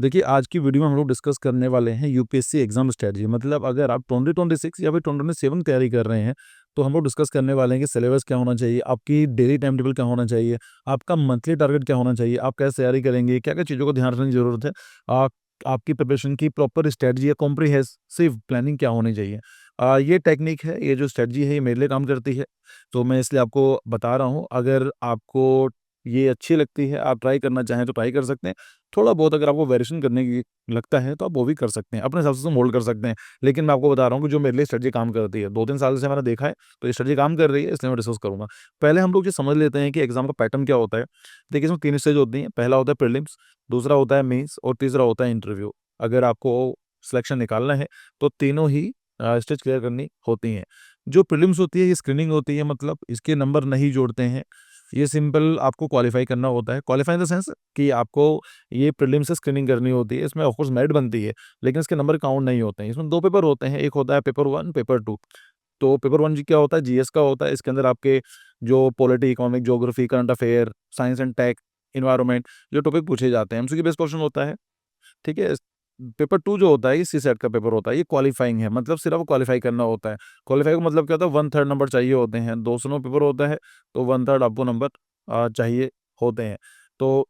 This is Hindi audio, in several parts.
देखिए, आज की वीडियो में हम लोग डिस्कस करने वाले हैं यूपीएससी एग्जाम स्ट्रेटजी। मतलब अगर आप 2026 या फिर 2027 तैयारी कर रहे हैं, तो हम लोग डिस्कस करने वाले हैं कि सिलेबस क्या होना चाहिए, आपकी डेली टाइम टेबल क्या होना चाहिए, आपका मंथली टारगेट क्या होना चाहिए, आप कैसे तैयारी करेंगे, क्या-क्या चीज़ों को ध्यान रखने की ज़रूरत है। आप आपकी प्रिपरेशन की प्रॉपर स्ट्रेटजी या कॉम्प्रिहेंसिव प्लानिंग क्या होनी चाहिए। ये टेक्निक है, ये जो स्ट्रेटजी है, ये मेरे लिए काम करती है, तो मैं इसलिए आपको बता रहा हूँ। अगर आपको ये अच्छी लगती है, आप ट्राई करना चाहें तो ट्राई कर सकते हैं। थोड़ा बहुत अगर आपको वेरिएशन करने की लगता है तो आप वो भी कर सकते हैं, अपने हिसाब से मोल्ड कर सकते हैं। लेकिन मैं आपको बता रहा हूँ कि जो मेरे लिए स्ट्रेटजी काम करती है, 2-3 साल से मैंने देखा है, तो ये स्ट्रेटजी काम कर रही है, इसलिए मैं डिस्कस करूँगा। पहले हम लोग ये समझ लेते हैं कि एग्ज़ाम का पैटर्न क्या होता है। देखिए, इसमें 3 स्टेज होती हैं। पहला होता है प्रीलिम्स, दूसरा होता है मेंस और तीसरा होता है इंटरव्यू। अगर आपको सिलेक्शन निकालना है, तो तीनों ही स्टेज क्लियर करनी होती हैं। जो प्रीलिम्स होती है, ये स्क्रीनिंग होती है, मतलब इसके नंबर नहीं जोड़ते हैं। ये सिंपल आपको क्वालीफाई करना होता है। क्वालीफाई इन द सेंस कि आपको ये प्रीलिम्स से स्क्रीनिंग करनी होती है। इसमें ऑफ कोर्स मेरिट बनती है, लेकिन इसके नंबर काउंट नहीं होते हैं। इसमें 2 पेपर होते हैं, एक होता है पेपर 1, पेपर 2। तो पेपर 1 जी क्या होता है, जीएस का होता है। इसके अंदर आपके जो polity, economic, geography, current affair, science and tech, environment, जो टॉपिक पूछे जाते हैं, एमसीक्यू बेस्ड क्वेश्चन होता है। ठीक है? पेपर 2 जो होता है, ये सीसैट का पेपर होता है, ये क्वालीफाइंग है, मतलब सिर्फ क्वालीफाई करना होता है। क्वालीफाई का मतलब क्या होता है, 1/3 नंबर चाहिए होते हैं, 200 में पेपर होता है, तो 1/3 आपको नंबर चाहिए होते हैं। तो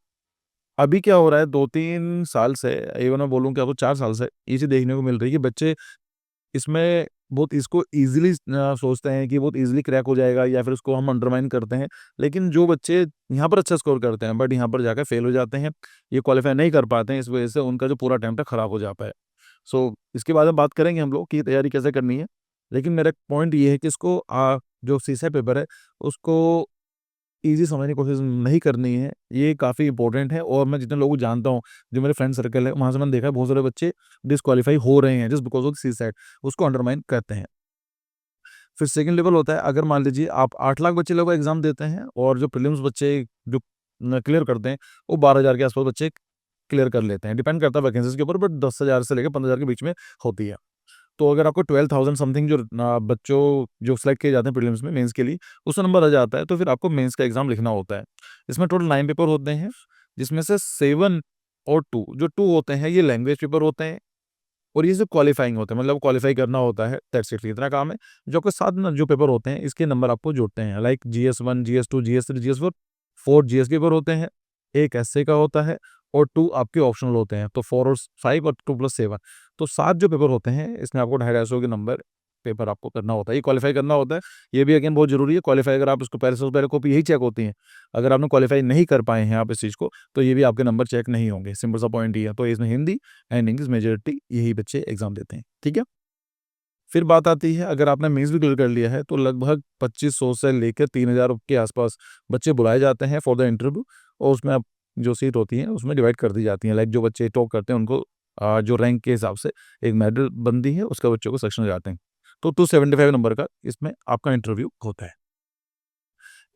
अभी क्या हो रहा है, 2-3 साल से, इवन मैं बोलूँ कि आपको 4 साल से ये चीज़ देखने को मिल रही है कि बच्चे इसमें बहुत इसको ईज़िली सोचते हैं कि बहुत ईज़िली क्रैक हो जाएगा या फिर उसको हम अंडरमाइन करते हैं। लेकिन जो बच्चे यहाँ पर अच्छा स्कोर करते हैं, बट यहाँ पर जाकर फेल हो जाते हैं, ये क्वालीफाई नहीं कर पाते हैं, इस वजह से उनका जो पूरा अटेम्प्ट है खराब हो जाता है। सो इसके बारे में बात करेंगे हम लोग कि तैयारी कैसे करनी है। लेकिन मेरा पॉइंट ये है कि इसको जो सीसैट पेपर है, उसको ईज़ी समझने की कोशिश नहीं करनी है। ये काफ़ी इम्पोर्टेंट है और मैं जितने लोगों को जानता हूँ, जो मेरे फ्रेंड सर्कल है, वहाँ से मैंने देखा है बहुत सारे बच्चे डिसक्वालीफाई हो रहे हैं जस्ट बिकॉज़ ऑफ सीसैट, उसको अंडरमाइन करते हैं। फिर सेकंड लेवल होता है, अगर मान लीजिए आप 8 लाख बच्चे लोग एग्ज़ाम देते हैं और जो प्रीलिम्स बच्चे जो क्लियर करते हैं, वो 12,000 के आस-पास बच्चे क्लियर कर लेते हैं। डिपेंड करता है वैकेंसीज़ के ऊपर, बट 10,000 से लेके 15,000 के बीच में होती है। तो अगर आपको 12,000 समथिंग जो बच्चों जो सेलेक्ट किए जाते हैं प्रीलिम्स में मेंस के लिए, उसका नंबर आ जाता है, तो फिर आपको मेंस का एग्ज़ाम लिखना होता है। इसमें टोटल 9 पेपर होते हैं, जिसमें से 7 और 2 जो 2 होते हैं, ये लैंग्वेज पेपर होते हैं और ये सिर्फ़ क्वालीफाइंग होते हैं, मतलब क्वालीफाई करना होता है, दैट्स इट, इतना काम है। जो आपके साथ ना जो पेपर होते हैं, इसके नंबर आपको जुड़ते हैं, like GS 1, GS 2, GS 3, GS 4, 4 GS के पेपर होते हैं, 1 एसए का होता है और 2 आपके ऑप्शनल होते हैं, तो 4 और 5 और 2 + 7, तो 7 जो पेपर होते हैं, इसमें आपको 250 के नंबर पेपर आपको करना होता है, ये क्वालीफाई करना होता है। ये भी अगेन बहुत ज़रूरी है, क्वालीफाई अगर आप इसको पहले से पहले कॉपी यही चेक होती है। अगर आपने क्वालीफाई नहीं कर पाए हैं आप इस चीज़ को, तो ये भी आपके नंबर चेक नहीं होंगे, सिंपल सा पॉइंट ये है। तो इसमें हिंदी एंड इंग्लिश मेजॉरिटी यही बच्चे एग्ज़ाम देते हैं, ठीक है? फिर बात आती है, अगर आपने मेंस भी क्लियर कर लिया है, तो लगभग 2500 से लेकर 3000 के आसपास बच्चे बुलाए जाते हैं फॉर द इंटरव्यू और उसमें आप जो सीट होती है, उसमें डिवाइड कर दी जाती हैं। लाइक जो बच्चे टॉप करते हैं, उनको जो रैंक के हिसाब से एक मेडल बनती है, उसका बच्चों को सेलेक्शन हो जाते हैं। तो 275 नंबर का इसमें आपका इंटरव्यू होता है।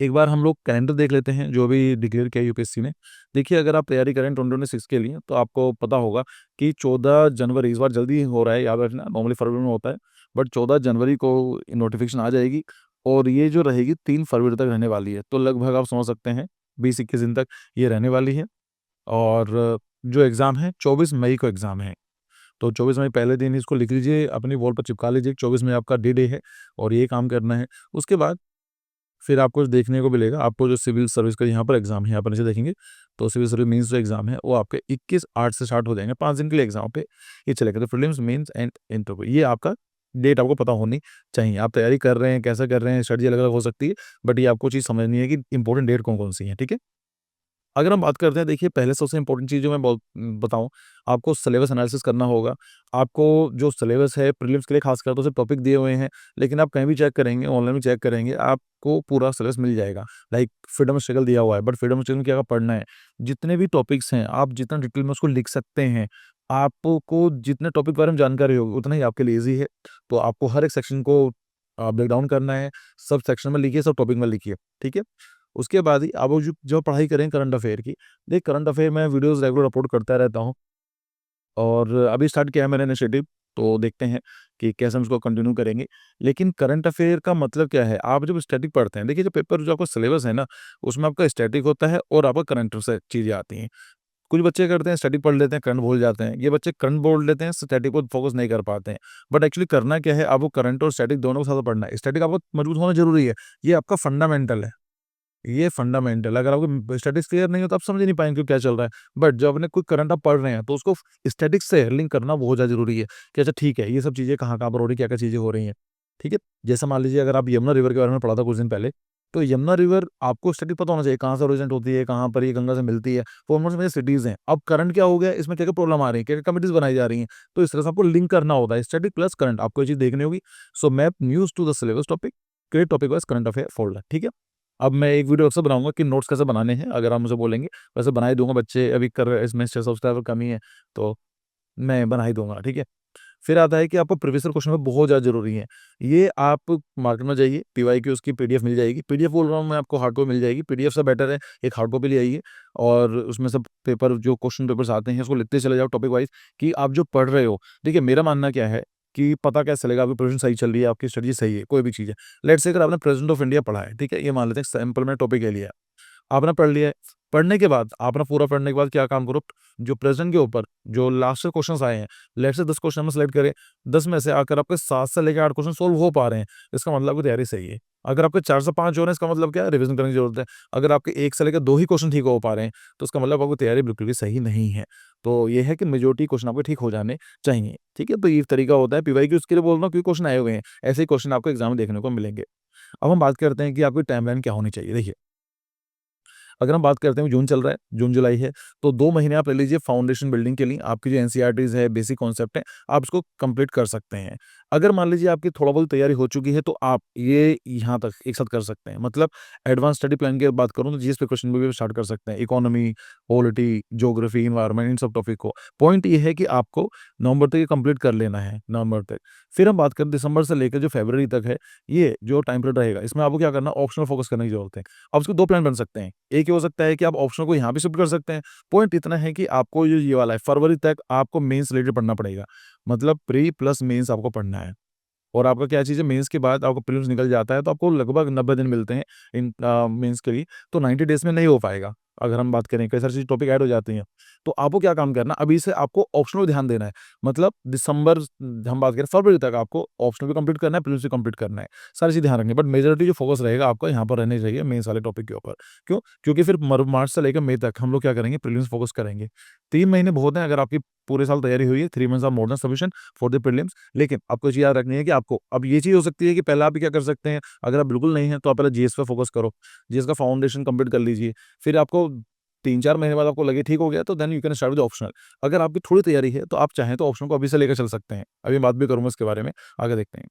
एक बार हम लोग कैलेंडर देख लेते हैं, जो भी डिक्लेयर किया यूपीएससी ने। देखिए, अगर आप तैयारी करें 2026 के लिए, तो आपको पता होगा कि 14 जनवरी, इस बार जल्दी हो रहा है, याद रखना, नॉर्मली फरवरी में होता है, बट 14 जनवरी को नोटिफ़िकेशन आ जाएगी और ये जो रहेगी 3 फरवरी तक रहने वाली है। तो लगभग आप समझ सकते हैं 20-21 दिन तक ये रहने वाली है और जो एग्ज़ाम है 24 मई को एग्ज़ाम है। तो 24 मई पहले दिन इसको लिख लीजिए, अपनी वॉल पर चिपका लीजिए, 24 मई आपका डी-डे है और ये काम करना है। उसके बाद फिर आपको देखने को मिलेगा, आपको जो सिविल सर्विस का यहाँ पर एग्ज़ाम है, यहाँ पर नीचे देखेंगे, तो सिविल सर्विस मेंस जो एग्ज़ाम है, वो आपके 21/8 से स्टार्ट हो जाएँगे, 5 दिन के लिए एग्ज़ाम पे ये चलेगा। तो प्रीलिम्स, मेंस एंड इंटरव्यू, ये आपका डेट आपको पता होनी चाहिए। आप तैयारी कर रहे हैं, कैसे कर रहे हैं, स्ट्रैटेजी अलग-अलग हो सकती है, बट ये आपको चीज़ समझनी है कि इंपॉर्टेंट डेट कौन-कौन सी है, ठीक है? अगर हम बात करते हैं, देखिए, पहले सबसे इम्पोर्टेंट चीज़ जो मैं बताऊँ, आपको सिलेबस एनालिसिस करना होगा। आपको जो सिलेबस है प्रीलिम्स के लिए खासकर, तो सिर्फ टॉपिक दिए हुए हैं, लेकिन आप कहीं भी चेक करेंगे, ऑनलाइन भी चेक करेंगे, आपको पूरा सिलेबस मिल जाएगा। लाइक फ्रीडम स्ट्रगल दिया हुआ है, बट फ्रीडम स्ट्रगल में क्या पढ़ना है, जितने भी टॉपिक्स हैं, आप जितना डिटेल में उसको लिख सकते हैं। आपको जितने टॉपिक के बारे में जानकारी होगी, उतना ही आपके लिए ईज़ी है। तो आपको हर एक सेक्शन को ब्रेक डाउन करना है, सब सेक्शन में लिखिए, सब टॉपिक में लिखिए, ठीक है? उसके बाद ही आप वो जो पढ़ाई करें करंट अफ़ेयर की, देखिए करंट अफ़ेयर मैं वीडियोज़ रेगुलर अपलोड करता रहता हूँ और अभी स्टार्ट किया है मैंने इनिशिएटिव, तो देखते हैं कि कैसे हम इसको कंटिन्यू करेंगे। लेकिन करंट अफ़ेयर का मतलब क्या है? आप जब स्टैटिक पढ़ते हैं, देखिए जो पेपर जो आपका सिलेबस है ना, उसमें आपका स्टैटिक होता है और आपका करंट से चीज़ें आती हैं। कुछ बच्चे करते हैं स्टैटिक पढ़ लेते हैं, करंट भूल जाते हैं। ये बच्चे करंट बोल लेते हैं, स्टैटिक को फोकस नहीं कर पाते हैं। बट एक्चुअली करना क्या है, आपको करंट और स्टैटिक दोनों को साथ में पढ़ना है। स्टैटिक आपको मजबूत होना ज़रूरी है, ये आपका फंडामेंटल है। ये फंडामेंटल, अगर आपको स्टैटिक्स क्लियर नहीं हो तो आप समझ ही नहीं पाएँगे कि क्या चल रहा है। बट जब अपने कोई करंट आप पढ़ रहे हैं तो उसको स्टैटिक्स से लिंक करना बहुत ज़्यादा ज़रूरी है कि अच्छा ठीक है, ये सब चीज़ें कहाँ-कहाँ पर हो रही हैं, क्या-क्या चीज़ें हो रही हैं। ठीक है? जैसे मान लीजिए अगर आप यमुना रिवर के बारे में पढ़ा था कुछ दिन पहले, तो यमुना रिवर आपको स्टैटिक पता होना चाहिए, कहाँ से ओरिजिनेट होती है, कहाँ पर ये गंगा से मिलती है, फॉरमोस्ट में सिटीज़ हैं। अब करंट क्या हो गया, इसमें क्या-क्या प्रॉब्लम आ रही है, क्या-क्या कमिटीज़ बनाई जा रही हैं, तो इस तरह से आपको लिंक करना होता है, स्टैटिक प्लस करंट आपको ये चीज़ देखनी होगी। So map news to the syllabus topic, create topic wise current affair folder, ठीक है? अब मैं एक वीडियो अक्सर बनाऊँगा कि नोट्स कैसे बनाने हैं, अगर आप मुझे बोलेंगे, वैसे बना ही दूँगा, बच्चे अभी कर रहे हैं, इसमें 6 सब्सक्राइबर कम ही है, तो मैं बना ही दूँगा, ठीक है? फिर आता है कि आपको प्रीवियस ईयर क्वेश्चन पेपर बहुत ज़्यादा ज़रूरी है। ये आप मार्केट में जाइए, पीवाईक्यूज़ की पीडीएफ मिल जाएगी, पीडीएफ बोल रहा हूँ मैं आपको, हार्ड कॉपी मिल जाएगी, पीडीएफ से बेटर है एक हार्ड कॉपी ले आइए और उसमें सब पेपर जो क्वेश्चन पेपर्स आते हैं उसको लिखते चले जाओ टॉपिक वाइज़ कि आप जो पढ़ रहे हो। देखिए मेरा मानना क्या है कि पता कैसे चलेगा आपकी प्रिपरेशन सही चल रही है, आपकी स्ट्रेटजी सही है, कोई भी चीज़ है। लेट्स से अगर आपने प्रेज़ेडेंट ऑफ इंडिया पढ़ा है, ठीक है? ये मान लेते हैं सैंपल में टॉपिक ले लिया। आपने पढ़ लिया है। पढ़ने के बाद आपने पूरा पढ़ने के बाद क्या काम करो, जो प्रेज़ेंट के ऊपर जो लास्ट से क्वेश्चन्स आए हैं, लेट्स से 10 क्वेश्चन हमने सेलेक्ट करे, 10 में से अगर आपके 7 से लेके 8 क्वेश्चन सॉल्व हो पा रहे हैं, इसका मतलब आपकी तैयारी सही है। अगर आपके 4 से 5 हो रहे हैं, इसका मतलब क्या है, रिवीज़न करने की ज़रूरत है। अगर आपके 1 से लेकर 2 ही क्वेश्चन ठीक हो पा रहे हैं, तो इसका मतलब आपकी तैयारी बिल्कुल भी सही नहीं है। तो ये है कि मेजॉरिटी क्वेश्चन आपके ठीक हो जाने चाहिए, ठीक है? तो ये तरीका होता है, पीवाईक्यू इसके लिए बोल रहा हूँ क्योंकि क्वेश्चन आए हुए हैं। ऐसे ही क्वेश्चन आपको एग्ज़ाम में देखने को मिलेंगे। अब हम बात करते हैं कि आपकी टाइमलाइन क्या होनी चाहिए। देखिए, अगर हम बात करते हैं जून चल रहा है, जून-जुलाई है, तो 2 महीने आप ले लीजिए फाउंडेशन बिल्डिंग के लिए, आपकी जो एनसीईआरटीज़ है, बेसिक कॉन्सेप्ट है, आप उसको कंप्लीट कर सकते हैं। अगर मान लीजिए आपकी थोड़ा बहुत तैयारी हो चुकी है, तो आप ये यहाँ तक एक साथ कर सकते हैं। मतलब एडवांस स्टडी प्लान की बात करूँ तो जीएस पे क्वेश्चन भी स्टार्ट कर सकते हैं। Economy, polity, geography, environment in सब टॉपिक को। पॉइंट ये है कि आपको नवंबर तक ये कंप्लीट कर लेना है, नवंबर तक। फिर हम बात करें दिसंबर से लेकर जो फरवरी तक है, ये जो टाइम पीरियड रहेगा, इसमें आपको क्या करना है, ऑप्शनल फोकस करने की ज़रूरत है। अब उसके 2 प्लान बन सकते हैं। एक ये हो सकता है कि आप ऑप्शनल को यहाँ भी शिफ्ट कर सकते हैं। पॉइंट इतना है कि आपको जो ये वाला है, फरवरी तक आपको मेंस रिलेटेड पढ़ना पड़ेगा। मतलब प्री प्लस मेंस आपको पढ़ना है। और आपका क्या चीज़ है, मेंस के बाद आपको प्रीलिम्स निकल जाता है, तो आपको लगभग 90 दिन मिलते हैं इन मेंस के लिए, तो 90 डेज़ में नहीं हो पाएगा। अगर हम बात करें, कई सारी चीज़ टॉपिक ऐड हो जाती हैं। तो आपको क्या काम करना, अभी से आपको ऑप्शनल पे ध्यान देना है। मतलब दिसंबर हम बात करें फरवरी तक आपको ऑप्शनल भी कंप्लीट करना है, प्रीलिम्स भी कंप्लीट करना है। सारी चीज़ ध्यान रखनी है, बट मेजॉरिटी जो फोकस रहेगा आपका यहाँ पर रहनी चाहिए मेंस वाले टॉपिक के ऊपर। क्यों? क्योंकि फिर मार्च से लेकर मई तक हम लोग क्या करेंगे, प्रीलिम्स फोकस करेंगे। 3 महीने बहुत हैं, अगर आपकी पूरे साल तैयारी हुई है, 3 months or more than sufficient for the prelims. लेकिन आपको ये चीज़ याद रखनी है कि आपको अब ये चीज़ हो सकती है कि पहले आप क्या कर सकते हैं, अगर आप बिल्कुल नहीं हैं, तो आप पहले जीएस पे फोकस करो। जीएस का फाउंडेशन कंप्लीट कर लीजिए। फिर आपको 3-4 महीने बाद आपको लगे ठीक हो गया, तो then you can start with optional. अगर आपकी थोड़ी तैयारी है, तो आप चाहें तो ऑप्शनल को अभी से लेकर चल सकते हैं। अभी बात भी करूँगा इसके बारे में, आगे देखते हैं।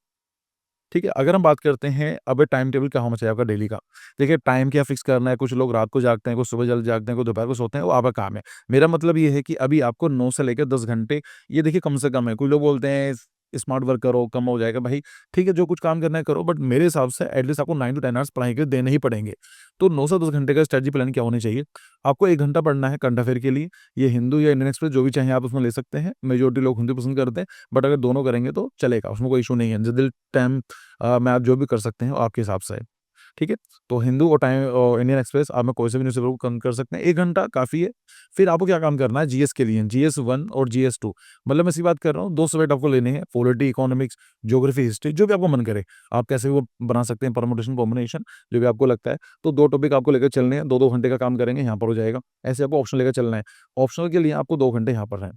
ठीक है, अगर हम बात करते हैं अब टाइम टेबल क्या होना चाहिए आपका डेली का। देखिए टाइम क्या फिक्स करना है, कुछ लोग रात को जागते हैं, कुछ सुबह जल्द जागते हैं, कुछ दोपहर को सोते हैं, वो आपका काम है। मेरा मतलब ये है कि अभी आपको 9 से लेकर 10 घंटे, ये देखिए कम से कम है। कुछ लोग बोलते हैं स्मार्ट वर्क करो, कम हो जाएगा। भाई ठीक है, जो कुछ काम करना है करो, बट मेरे हिसाब से एटलीस्ट आपको 9 टू 10 आवर्स पढ़ाई के देने ही पड़ेंगे। तो 9 से 10 घंटे का स्ट्रेटजी प्लान क्या होनी चाहिए? आपको 1 घंटा पढ़ना है करंट अफेयर के लिए। ये हिंदू या इंडियन एक्सप्रेस जो भी चाहें आप उसमें ले सकते हैं। मेजॉरिटी लोग हिंदी पसंद करते हैं, बट अगर दोनों करेंगे तो चलेगा, उसमें कोई इश्यू नहीं है। जिस दिन टाइम में आप जो भी कर सकते हैं वो आपके हिसाब से है, ठीक है? तो हिंदू और इंडियन एक्सप्रेस आप में कोई से भी न्यूज़पेपर को कम कर सकते हैं, 1 घंटा काफ़ी है। फिर आपको क्या काम करना है जीएस के लिए, जीएस 1 और जीएस 2, मतलब मैं ऐसी बात कर रहा हूँ, 2 सब्जेक्ट आपको लेने हैं, पॉलिटी, इकोनॉमिक्स, ज्योग्राफी, हिस्ट्री, जो भी आपको मन करे। आप कैसे भी वो बना सकते हैं परमुटेशन, कॉम्बिनेशन, जो भी आपको लगता है। तो 2 टॉपिक आपको लेकर चलने हैं, 2-2 घंटे का काम करेंगे, यहाँ पर हो जाएगा। ऐसे आपको ऑप्शनल लेकर चलना है। ऑप्शनल के लिए आपको 2 घंटे यहाँ पर हैं।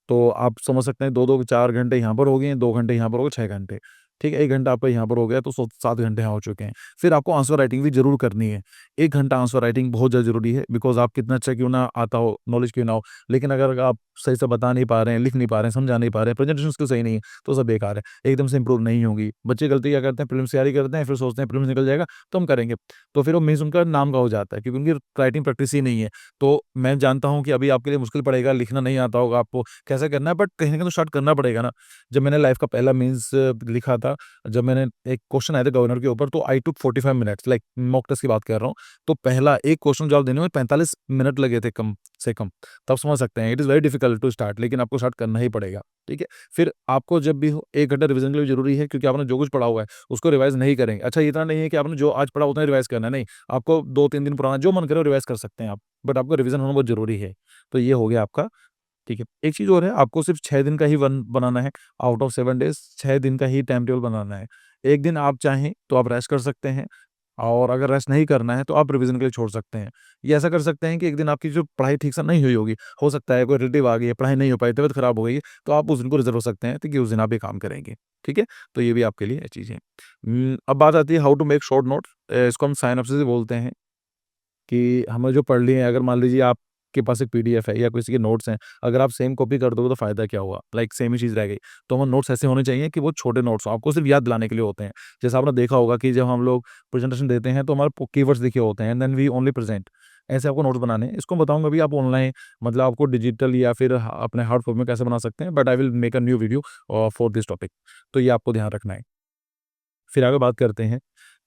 तो आप समझ सकते हैं 2-2 4 घंटे यहाँ पर हो गए, 2 घंटे यहाँ पर हो गए, 6 घंटे। ठीक है, 1 घंटा आपका यहाँ पर हो गया तो 7 घंटे यहाँ हो चुके हैं। फिर आपको आंसर राइटिंग भी ज़रूर करनी है। 1 घंटा आंसर राइटिंग बहुत ज़्यादा ज़रूरी है, बिकॉज़ आप कितना अच्छा क्यों ना आता हो, नॉलेज क्यों ना हो, लेकिन अगर आप सही से बता नहीं पा रहे हैं, लिख नहीं पा रहे हैं, समझा नहीं पा रहे हैं, प्रेजेंटेशन स्किल सही नहीं है, तो सब बेकार है, एकदम से इंप्रूव नहीं होगी। बच्चे गलती क्या करते हैं, प्रीलिम्स की तैयारी करते हैं, फिर सोचते हैं प्रीलिम्स निकल जाएगा तो हम करेंगे। तो फिर वो मीन्स उनका नाम का हो जाता है, क्योंकि उनकी राइटिंग प्रैक्टिस ही नहीं है। तो मैं जानता हूँ कि अभी आपके लिए मुश्किल पड़ेगा, लिखना नहीं आता होगा आपको, कैसे करना है, बट कहीं न कहीं तो स्टार्ट करना पड़ेगा ना। जब मैंने लाइफ़ का पहला मेंस लिखा था, था, जब मैंने एक क्वेश्चन आया था गवर्नर के ऊपर, तो आई टूक 45 मिनट्स, लाइक मॉक टेस्ट की बात कर रहा हूँ। तो पहला एक क्वेश्चन जवाब देने में 45 मिनट लगे थे कम से कम। तब समझ सकते हैं it is very difficult to start, लेकिन आपको स्टार्ट करना ही पड़ेगा, ठीक है? फिर आपको जब भी हो 1 घंटा रिवीजन के लिए ज़रूरी है, क्योंकि आपने जो कुछ पढ़ा हुआ है उसको रिवाइज़ नहीं करेंगे। अच्छा, इतना नहीं है कि आपने जो आज पढ़ा उतना ही रिवाइज़ करना है, नहीं। आपको 2-3 दिन पुराना जो मन करे वो रिवाइज़ कर सकते हैं आप, बट आपका रिवीजन होना बहुत ज़रूरी है। तो ये हो गया आपका, ठीक है। एक चीज़ और है, आपको सिर्फ़ 6 दिन का ही वन बनाना है, आउट ऑफ 7 डेज़ 6 दिन का ही टाइम टेबल बनाना है। 1 दिन आप चाहें तो आप रेस्ट कर सकते हैं, और अगर रेस्ट नहीं करना है तो आप रिवीजन के लिए छोड़ सकते हैं। ये ऐसा कर सकते हैं कि एक दिन आपकी जो पढ़ाई ठीक से नहीं हुई होगी, हो सकता है कोई रिलेटिव आ गई है, पढ़ाई नहीं हो पाई, तबीयत खराब हो गई है, तो आप उस दिन को रिज़र्व हो सकते हैं, क्योंकि उस दिन आप ये काम करेंगे, ठीक है? तो ये भी आपके लिए चीज़ें हैं। अब बात आती है how to make short notes. इसको हम साइनॉप्सिस बोलते हैं। कि हमने जो पढ़ लिए हैं, अगर मान लीजिए आपके पास एक पीडीएफ है या किसी के नोट्स हैं, अगर आप सेम कॉपी कर दोगे तो फ़ायदा क्या हुआ? लाइक सेम ही चीज़ रह गई। तो हमारे नोट्स ऐसे होने चाहिए कि वो छोटे नोट्स हों, आपको सिर्फ़ याद दिलाने के लिए होते हैं। जैसे आपने देखा होगा कि जब हम लोग प्रेज़ेंटेशन देते हैं तो हमारे प कीवर्ड्स लिखे होते हैं, and then we only present. ऐसे आपको नोट्स बनाने हैं। इसको बताऊँगा अभी, आप ऑनलाइन मतलब आपको डिजिटल या फिर अपने हार्ड कॉपी में कैसे बना सकते हैं, but I will make a new video for this topic. तो ये आपको ध्यान रखना है। फिर आगे बात करते हैं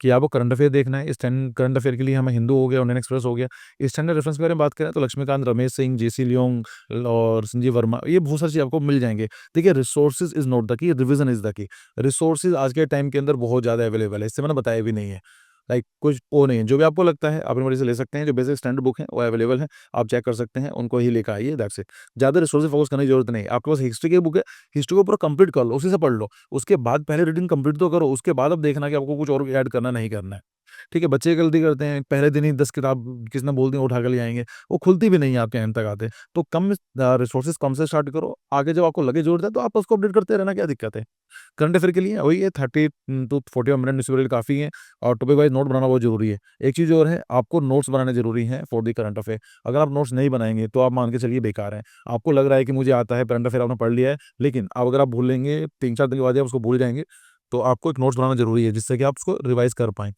कि आपको करंट अफेयर देखना है। करंट अफेयर के लिए हमें हिंदू हो गया, इंडियन एक्सप्रेस हो गया। स्टैंडर्ड रेफरेंस के बारे में बात करें तो लक्ष्मीकांत, रमेश सिंह, जेसी लियोंग और संजीव वर्मा, ये बहुत सारी चीज़ आपको मिल जाएँगे। देखिए, resources is not the key, revision is the key. Resources आज के टाइम के अंदर बहुत ज़्यादा अवेलेबल है, इससे मैंने बताया भी नहीं है। लाइक कुछ वो नहीं है, जो भी आपको लगता है आप अपनी मर्ज़ी से ले सकते हैं। जो बेसिक स्टैंडर्ड बुक है वो अवेलेबल है, आप चेक कर सकते हैं, उनको ही लेकर आइए, दैट्स इट। ज़्यादा रिसोर्सेज़ फोकस करने की ज़रूरत नहीं है। आपके पास हिस्ट्री की बुक है, हिस्ट्री को पूरा कंप्लीट कर लो, उसी से पढ़ लो। उसके बाद पहले रीडिंग कंप्लीट तो करो, उसके बाद अब देखना कि आपको कुछ और ऐड करना नहीं करना है। ठीक है, बच्चे गलती करते हैं, पहले दिन ही 10 किताब किसी ने बोल दी उठा के ले आएँगे, वो खुलती भी नहीं है आपके एंड तक आते। तो कम रिसोर्सेज़ कम से स्टार्ट करो, आगे जब आपको लगे ज़रूरत है तो आप उसको अपडेट करते रहना, क्या दिक्कत है? करंट अफेयर के लिए वही है, 30 टू 45 मिनट न्यूज़पेपर काफ़ी है, और टॉपिक वाइज़ नोट बनाना बहुत ज़रूरी है। एक चीज़ और है, आपको नोट्स बनाने ज़रूरी हैं फॉर द करंट अफेयर। अगर आप नोट्स नहीं बनाएँगे तो आप मान के चलिए बेकार हैं। आपको लग रहा है कि मुझे आता है, करंट अफेयर आपने पढ़ लिया है, लेकिन अब अगर आप भूलेंगे 3-4 दिन के बाद ही आप उसको भूल जाएँगे, तो आपको एक नोट्स बनाना ज़रूरी है, जिससे कि आप उसको रिवाइज़ कर पाएँ।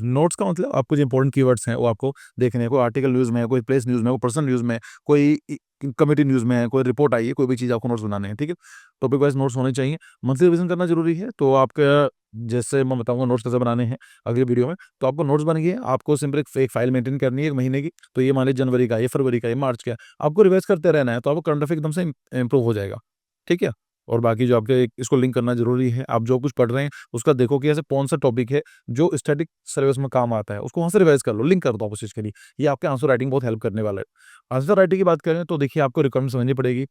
नोट्स का मतलब आपको जो इंपॉर्टेंट कीवर्ड्स हैं वो आपको देखने हैं, कोई आर्टिकल न्यूज़ में है, कोई प्लेस न्यूज़ में है, कोई पर्सनल न्यूज़ में है, कोई कमिटी न्यूज़ में है, कोई रिपोर्ट आई है, कोई भी चीज़ आपको नोट्स बनाने हैं, ठीक है? टॉपिक वाइज़ नोट्स होने चाहिए। मंथली रिवीजन करना ज़रूरी है, तो आपका जैसे मैं बताऊँगा नोट्स कैसे बनाने हैं अगली वीडियो में। तो आपको नोट्स बन गए, आपको सिंपल एक फ़ाइल मेंटेन करनी है 1 महीने की। तो ये मान लीजिए जनवरी का, ये फरवरी का, ये मार्च का है। आपको रिवाइज़ करते रहना है, तो आपको करंट अफेयर एकदम से इम्प्रूव हो जाएगा, ठीक है? और बाकी जो आपके इसको लिंक करना ज़रूरी है। आप जो कुछ पढ़ रहे हैं, उसका देखो कि ऐसा कौन-सा टॉपिक है जो स्टैटिक सिलेबस में काम आता है, उसको वहाँ से रिवाइज़ कर लो, लिंक कर दो आप उस चीज़ के लिए। ये आपके आंसर राइटिंग बहुत हेल्प करने वाला है। आंसर राइटिंग की बात करें तो देखिए, आपको रिक्वायरमेंट समझनी पड़ेगी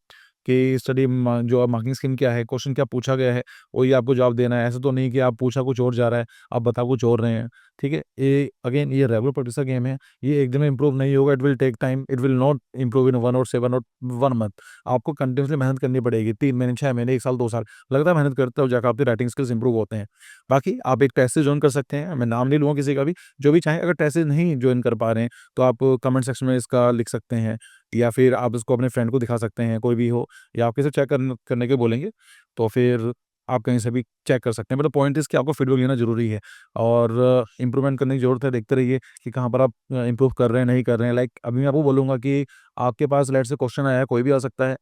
कि स्टडी म जो मार्किंग स्कीम क्या है, क्वेश्चन क्या पूछा गया है, वही आपको जवाब देना है। ऐसा तो नहीं कि आप पूछा कुछ और जा रहा है, आप बता कुछ और रहे हैं, ठीक है? ये अगेन ये रेगुलर प्रैक्टिस का गेम है, ये एक दिन में इम्प्रूव नहीं होगा, it will take time, it will not improve in 1 और 7 और 1 मंथ। आपको कंटिन्यूअसली मेहनत करनी पड़ेगी, 3 महीने, 6 महीने, 1 साल, 2 साल, लगातार मेहनत करते हो जाकर आपकी राइटिंग स्किल्स इम्प्रूव होते हैं। बाकी आप एक टेस्ट से जॉइन कर सकते हैं, मैं नाम नहीं लूँगा किसी का भी, जो भी चाहे। अगर टेस्ट से नहीं जॉइन कर पा रहे हैं, तो आप कमेंट सेक्शन में इसका लिख सकते हैं, या फिर आप इसको अपने फ्रेंड को दिखा सकते हैं, कोई भी हो, या आप किसी चेक करने के बोलेंगे, तो फिर आप कहीं से भी चेक कर सकते हैं। मतलब पॉइंट इज़ कि आपको फीडबैक लेना ज़रूरी है, और इम्प्रूवमेंट करने की ज़रूरत है। देखते रहिए कि कहाँ पर आप इम्प्रूव कर रहे हैं, नहीं कर रहे हैं। लाइक अभी मैं आपको बोलूँगा कि आपके पास लेट्स से क्वेश्चन आया है, कोई भी आ सकता है,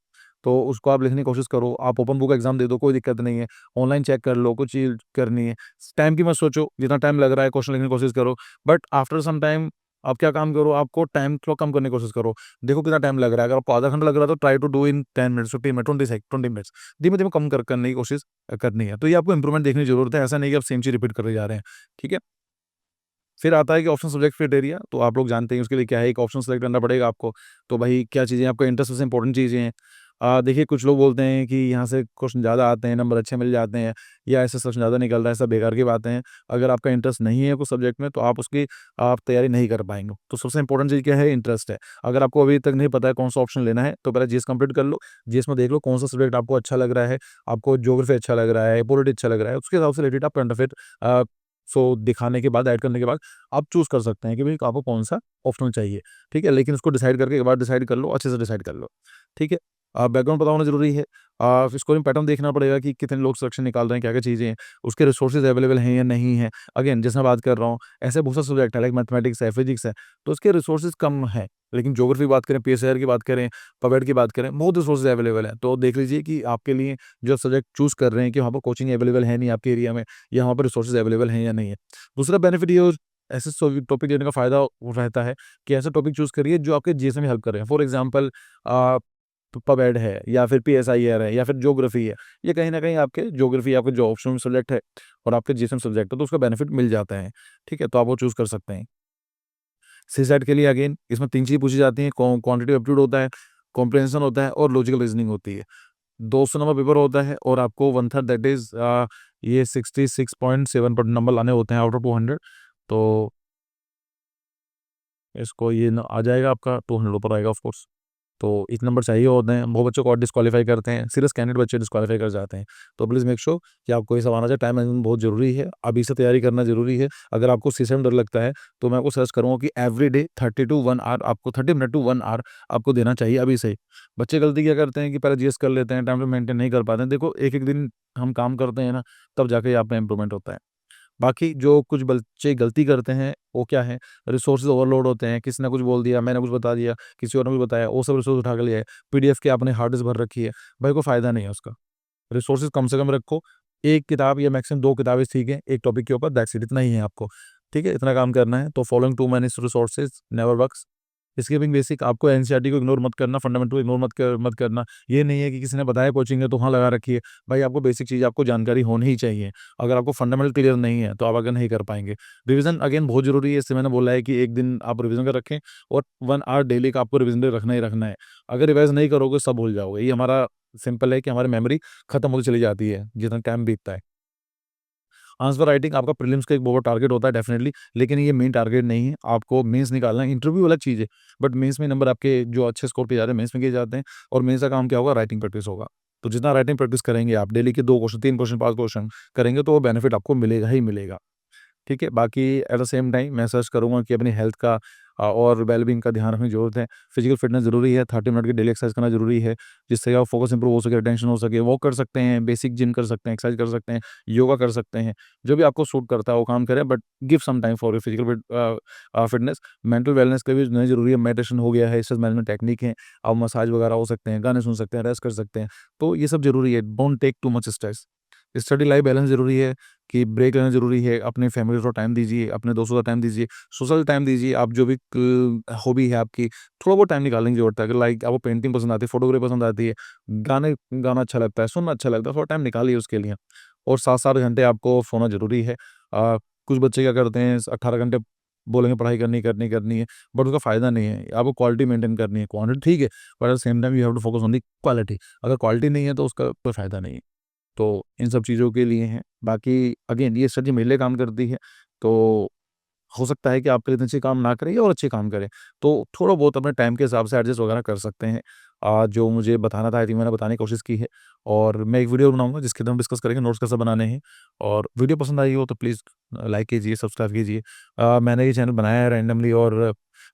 तो उसको आप लिखने की कोशिश करो। आप ओपन बुक एग्ज़ाम दे दो, कोई दिक्कत नहीं है। ऑनलाइन चेक कर लो, कुछ चीज़ करनी है। टाइम की मत सोचो, जितना टाइम लग रहा है क्वेश्चन लिखने की कोशिश करो। बट आफ्टर सम टाइम आप क्या काम करो, आपको टाइम थोड़ा कम करने की कोशिश करो। देखो कितना टाइम लग रहा है, अगर आपको आधा घंटा लग रहा है तो try to do in 10 minutes, 15 minute, 20 minutes. धीमे-धीमे कम करने की कोशिश करनी है। तो ये आपको इम्प्रूवमेंट देखने की ज़रूरत है, ऐसा नहीं कि आप सेम चीज़ रिपीट करे जा रहे हैं, ठीक है? फिर आता है कि ऑप्शन सब्जेक्ट फिट एरिया, तो आप लोग जानते हैं उसके लिए क्या है, एक ऑप्शन सेलेक्ट करना पड़ेगा आपको। तो भाई क्या चीज़ें आपका इंटरेस्ट सबसे इंपॉर्टेंट चीज़ें हैं। देखिए, कुछ लोग बोलते हैं कि यहाँ से क्वेश्चन ज़्यादा आते हैं, नंबर अच्छे मिल जाते हैं, या ऐसे क्वेश्चन ज़्यादा निकल रहा है, सब बेकार की बातें हैं। अगर आपका इंटरेस्ट नहीं है कुछ सब्जेक्ट में, तो आप उसकी आप तैयारी नहीं कर पाएँगे। तो सबसे इंपॉर्टेंट चीज़ क्या है, इंटरेस्ट है। अगर आपको अभी तक नहीं पता है कौन-सा ऑप्शन लेना है, तो पहले जीएस कंप्लीट कर लो। जीएस में देख लो कौन-सा सब्जेक्ट आपको अच्छा लग रहा है, आपको ज्योग्राफी अच्छा लग रहा है, पॉलिटी अच्छा लग रहा है, उसके हिसाब से रिलेटेड आप करंट अफेयर दिखाने के बाद, ऐड करने के बाद आप चूज़ कर सकते हैं कि भई आपको कौन-सा ऑप्शनल चाहिए, ठीक है? लेकिन उसको डिसाइड करके एक बार डिसाइड कर लो, अच्छे से डिसाइड कर लो, ठीक है? बैकग्राउंड पता होना ज़रूरी है। स्कोरिंग पैटर्न देखना पड़ेगा कि कितने लोग सिलेक्शन निकाल रहे हैं, क्या-क्या चीज़ें हैं, उसके रिसोर्सेज़ अवेलेबल हैं या नहीं हैं। अगेन जैसे मैं बात कर रहा हूँ, ऐसे बहुत सारे सब्जेक्ट है लाइक मैथमेटिक्स है, फिजिक्स है, तो उसके रिसोर्सेज़ कम हैं। लेकिन ज्योग्राफी की बात करें, पीएसआईआर की बात करें, पवेड की बात करें, बहुत रिसोर्सेज़ अवेलेबल हैं। तो देख लीजिए कि आपके लिए जो सब्जेक्ट चूज़ कर रहे हैं कि वहाँ पर कोचिंग अवेलेबल है नहीं आपके एरिया में, या वहाँ पर रिसोर्सेज़ अवेलेबल हैं या नहीं है। दूसरा बेनिफिट ये हो, ऐसे टॉपिक लेने का फ़ायदा वो रहता है कि ऐसा टॉपिक चूज़ करिए जो आपके जीएस में हेल्प कर रहे हैं। फॉर एग्ज़ाम्पल अ, पवेड है या फिर पीएसआईआर है या फिर ज्योग्राफी है। ये कहीं न कहीं आपके ज्योग्राफी आपके जो ऑप्शनल सब्जेक्ट है और आपके जीएसएम सब्जेक्ट है, तो उसका बेनिफिट मिल जाता है। ठीक है? तो आप वो चूज़ कर सकते हैं। सीसैट के लिए अगेन इसमें 3 चीज़ें पूछी जाती हैं, क्वांटिटेटिव एप्टीट्यूड होता है, कॉम्प्रिहेंशन होता है और लॉजिकल रीज़निंग होती है। 200 नंबर पेपर होता है और आपको 1/3 दैट इज़ ये 66.7 पर नंबर लाने होते हैं आउट ऑफ 200। तो इसको ये न आ जाएगा आपका 200 ऊपर आएगा ऑफ कोर्स। तो इतने नंबर चाहिए होते हैं, बहुत बच्चों को और डिस्क्वालीफाई करते हैं, सीरियस कैंडिडेट बच्चे डिस्क्वालीफाई कर जाते हैं। तो प्लीज़ मेक श्योर कि आपको ये सब आना चाहिए, टाइम मैनेजमेंट बहुत ज़रूरी है, अभी से तैयारी करना ज़रूरी है। अगर आपको सीसैट में डर लगता है, तो मैं आपको सजेस्ट करूँगा कि एवरीडे 30 टू 1 आवर आपको 30 मिनट टू 1 आवर आपको देना चाहिए अभी से ही। बच्चे गलती क्या करते हैं कि पहले जीएस कर लेते हैं, टाइम टेबल मेंटेन नहीं कर पाते हैं। देखो, एक-एक दिन हम काम करते हैं ना, तब जाके आप में इम्प्रूवमेंट होता है। बाकी जो कुछ बच्चे गलती करते हैं, वो क्या है, रिसोर्सेज़ ओवरलोड होते हैं, किसी ने कुछ बोल दिया, मैंने कुछ बता दिया, किसी और ने कुछ बताया, वो सब रिसोर्स उठा के ले आए, पीडीएफ की आपने हार्ड डिस्क भर रखी है, भाई कोई फ़ायदा नहीं है उसका। रिसोर्सेज़ कम से कम रखो, 1 किताब या मैक्सिमम 2 किताबें ठीक है, एक टॉपिक के ऊपर दैट्स इट, इतना ही है आपको, ठीक है? इतना काम करना है, तो following 2 many resources never works. Skipping basic, आपको एनसीईआरटी को इग्नोर मत करना, फंडामेंटल को इग्नोर मत करना। ये नहीं है कि किसी ने बताया कोचिंग है तो वहाँ लगा रखी है। भाई आपको बेसिक चीज़ आपको जानकारी होनी ही चाहिए। अगर आपको फंडामेंटल क्लियर नहीं है तो आप आगे नहीं कर पाएँगे। रिवीज़न अगेन बहुत ज़रूरी है, इससे मैंने बोला है कि एक दिन आप रिवीज़न का रखें और 1 आवर डेली का आपको रिवीज़न डे रखना ही रखना है। अगर रिवाइज़ नहीं करोगे सब भूल जाओगे। ये हमारा सिंपल है कि हमारी मेमोरी खत्म होती चली जाती है, जितना टाइम बीतता है। आंसर राइटिंग आपका प्रीलिम्स का एक बहुत बड़ा टारगेट होता है डेफिनिटली, लेकिन ये मेन टारगेट नहीं है। आपको मेंस निकालना है, इंटरव्यू अलग चीज़ है, बट मेंस में नंबर आपके जो अच्छे स्कोर पे जा रहे हैं, मेंस में किए जाते हैं और मेंस का काम क्या होगा? राइटिंग प्रैक्टिस होगा। तो जितना राइटिंग प्रैक्टिस करेंगे आप, डेली के 2 क्वेश्चन, 3 क्वेश्चन, 5 क्वेश्चन करेंगे, तो वो बेनिफिट आपको मिलेगा ही मिलेगा। ठीक है? बाकी एट द सेम टाइम मैं सजेस्ट करूँगा कि अपनी हेल्थ का और वेल-बीइंग का ध्यान रखने की ज़रूरत है। फिजिकल फिटनेस ज़रूरी है, 30 मिनट की डेली एक्सरसाइज करना ज़रूरी है, जिससे आप फोकस इंप्रूव हो सके, अटेंशन हो सके। वॉक कर सकते हैं, बेसिक जिम कर सकते हैं, एक्सरसाइज कर सकते हैं, योगा कर सकते हैं। जो भी आपको सूट करता है वो काम करें, but give some time for your physical fitness. Mental wellness के लिए भी ज़रूरी है, मेडिटेशन हो गया है, स्ट्रेस मैनेजमेंट टेक्निक है, आप मसाज वगैरह हो सकते हैं, गाने सुन सकते हैं, रेस्ट कर सकते हैं। तो ये सब ज़रूरी है, don't take too much stress. Study life balance ज़रूरी है कि ब्रेक लेना ज़रूरी है, अपने फैमिली को टाइम दीजिए, अपने दोस्तों को टाइम दीजिए, सोशल टाइम दीजिए, आप जो भी हॉबी है आपकी, थोड़ा बहुत टाइम निकालने की ज़रूरत है। अगर लाइक आपको पेंटिंग पसंद आती है, फोटोग्राफी पसंद आती है, गाने गाना अच्छा लगता है, सुनना अच्छा लगता है, थोड़ा टाइम निकालिए उसके लिए। और 7-7 घंटे आपको सोना ज़रूरी है। कुछ बच्चे क्या करते हैं 18 घंटे बोलेंगे पढ़ाई करनी है, बट उसका फ़ायदा नहीं है। आपको क्वालिटी मेंटेन करनी है, क्वांटिटी ठीक है, but at the same time you have to focus on the quality. अगर क्वालिटी नहीं है तो उसका कोई फ़ायदा नहीं है। तो इन सब चीज़ों के लिए हैं। बाकी अगेन ये स्ट्रैटेजी मेरे लिए काम करती है, तो हो सकता है कि आपके लिए इतने अच्छे काम ना करें या और अच्छे काम करें। तो थोड़ा बहुत अपने टाइम के हिसाब से एडजस्ट वगैरह कर सकते हैं। जो मुझे बताना था आई थिंक मैंने बताने की कोशिश की है और मैं एक वीडियो बनाऊँगा जिसके अंदर हम डिस्कस करेंगे नोट्स कैसे बनाने हैं और वीडियो पसंद आई हो तो प्लीज़ लाइक कीजिए, सब्सक्राइब कीजिए। मैंने ये चैनल बनाया है रैंडमली और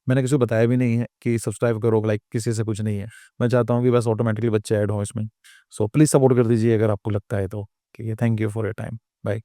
मैंने किसी को बताया भी नहीं है कि सब्सक्राइब करो, लाइक किसी से कुछ नहीं है। मैं चाहता हूँ कि बस ऑटोमैटिकली बच्चे ऐड हों इसमें। सो प्लीज़ सपोर्ट कर दीजिए अगर आपको लगता है तो। ठीक है, thank you for your time. Bye.